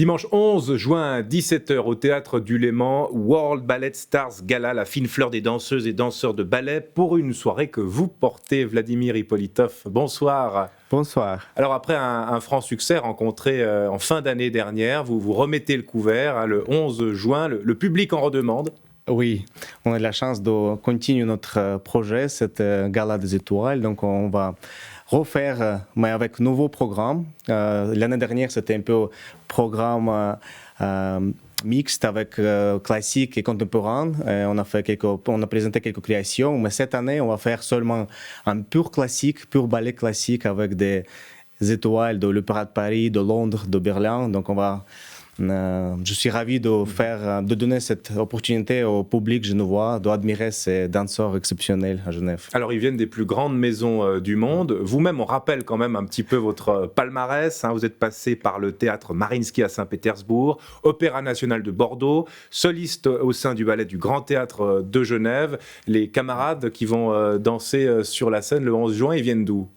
Dimanche 11 juin, 17h, au Théâtre du Léman, World Ballet Stars Gala, la fine fleur des danseuses et danseurs de ballet, pour une soirée que vous portez, Vladimir Ippolitov. Bonsoir. Bonsoir. Alors après un franc succès rencontré en fin d'année dernière, vous remettez le couvert, le 11 juin, le public en redemande. Oui, on a la chance de continuer notre projet, cette Gala des étoiles. Donc on va refaire, mais avec un nouveau programme. L'année dernière, c'était un peu programme mixte avec classique et contemporain. On a présenté quelques créations, mais cette année, on va faire seulement un pur classique, pur ballet classique avec des étoiles de l'Opéra de Paris, de Londres, de Berlin. Donc je suis ravi de donner cette opportunité au public genevois d'admirer ces danseurs exceptionnels à Genève. Alors, ils viennent des plus grandes maisons du monde. Vous-même, on rappelle quand même un petit peu votre palmarès. Vous êtes passé par le théâtre Mariinsky à Saint-Pétersbourg, Opéra national de Bordeaux, soliste au sein du ballet du Grand Théâtre de Genève. Les camarades qui vont danser sur la scène le 11 juin, ils viennent d'où ?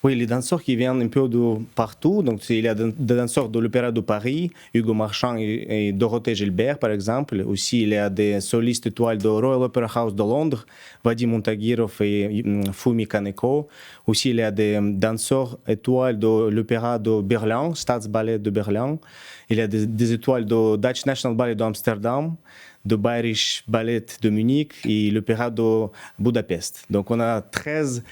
Oui, les danseurs qui viennent un peu de partout. Donc, il y a des danseurs de l'Opéra de Paris, Hugo Marchand et Dorothée Gilbert, par exemple. Aussi, il y a des solistes étoiles de Royal Opera House de Londres, Vadim Montagirov et Fumi Kaneko. Aussi, il y a des danseurs étoiles de l'Opéra de Berlin, Staatsballet de Berlin. Il y a des étoiles de Dutch National Ballet d'Amsterdam, de Bayerische Ballet de Munich et l'Opéra de Budapest. Donc, on a 13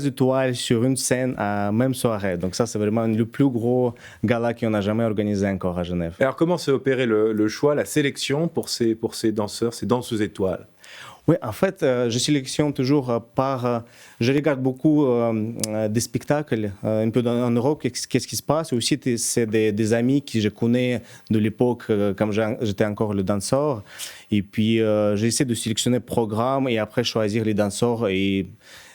étoiles sur une scène à la même soirée. Donc ça, c'est vraiment le plus gros gala qu'on a jamais organisé encore à Genève. Alors, comment s'est opéré le choix, la sélection pour ces danseurs, ces danseuses étoiles ? Oui, en fait, je sélectionne toujours je regarde beaucoup des spectacles, un peu en Europe, qu'est-ce qui se passe. Aussi, c'est des amis que je connais de l'époque, quand j'étais encore le danseur. Et puis, j'essaie de sélectionner le programme et après choisir les danseurs. Et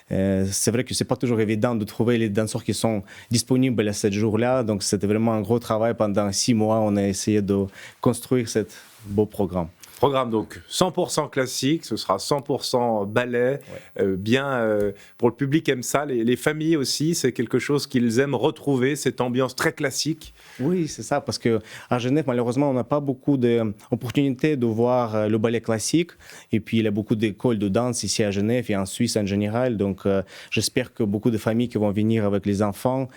c'est vrai que c'est pas toujours évident de trouver les danseurs qui sont disponibles à ce jour-là. Donc, c'était vraiment un gros travail. Pendant 6 mois, on a essayé de construire ce beau programme. Programme donc 100% classique, ce sera 100% ballet, ouais. Pour le public aime ça, les familles aussi, c'est quelque chose qu'ils aiment retrouver, cette ambiance très classique. Oui, c'est ça, parce qu'à Genève, malheureusement, on n'a pas beaucoup d'opportunités de voir le ballet classique, et puis il y a beaucoup d'écoles de danse ici à Genève et en Suisse en général, donc j'espère que beaucoup de familles qui vont venir avec les enfants,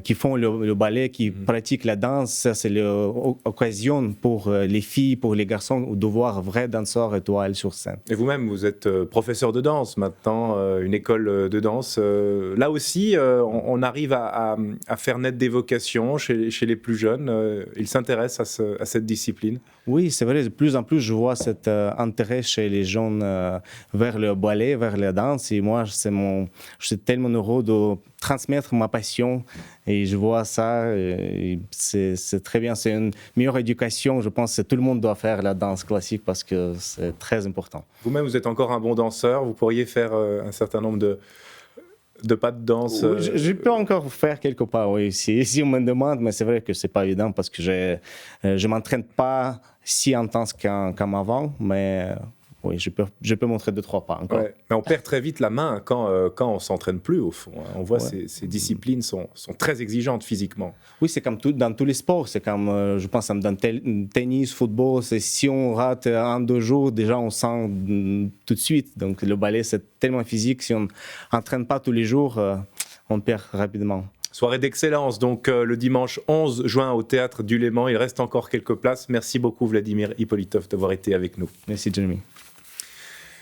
qui font le ballet, qui pratiquent la danse, ça c'est l'occasion pour les filles, pour les garçons, de voir vrai danseur étoile sur scène. Et vous-même, vous êtes professeur de danse maintenant, une école de danse. Là aussi, on arrive à faire naître des vocations chez les plus jeunes. Ils s'intéressent à cette discipline. Oui, c'est vrai. De plus en plus, je vois cet intérêt chez les jeunes vers le ballet, vers la danse. Et moi, je suis tellement heureux de transmettre ma passion. Et je vois ça. Et c'est très bien. C'est une meilleure éducation. Je pense que tout le monde doit faire la danse classique parce que c'est très important. Vous-même, vous êtes encore un bon danseur. Vous pourriez faire un certain nombre de pas de danse. Oui, je peux encore faire quelques pas, oui, si on me demande, mais c'est vrai que c'est pas évident parce que je m'entraîne pas si intense comme avant, mais oui, je peux montrer 2-3 pas encore. Ouais. Mais on perd très vite la main quand on s'entraîne plus au fond. On voit ces disciplines sont très exigeantes physiquement. Oui, c'est comme dans tous les sports. C'est comme, je pense, dans tennis, football. Si on rate 1-2 jours, déjà on sent tout de suite. Donc le ballet, c'est tellement physique. Si on n'entraîne pas tous les jours, on perd rapidement. Soirée d'excellence, donc le dimanche 11 juin au Théâtre du Léman. Il reste encore quelques places. Merci beaucoup Vladimir Ippolitov d'avoir été avec nous. Merci Jeremy.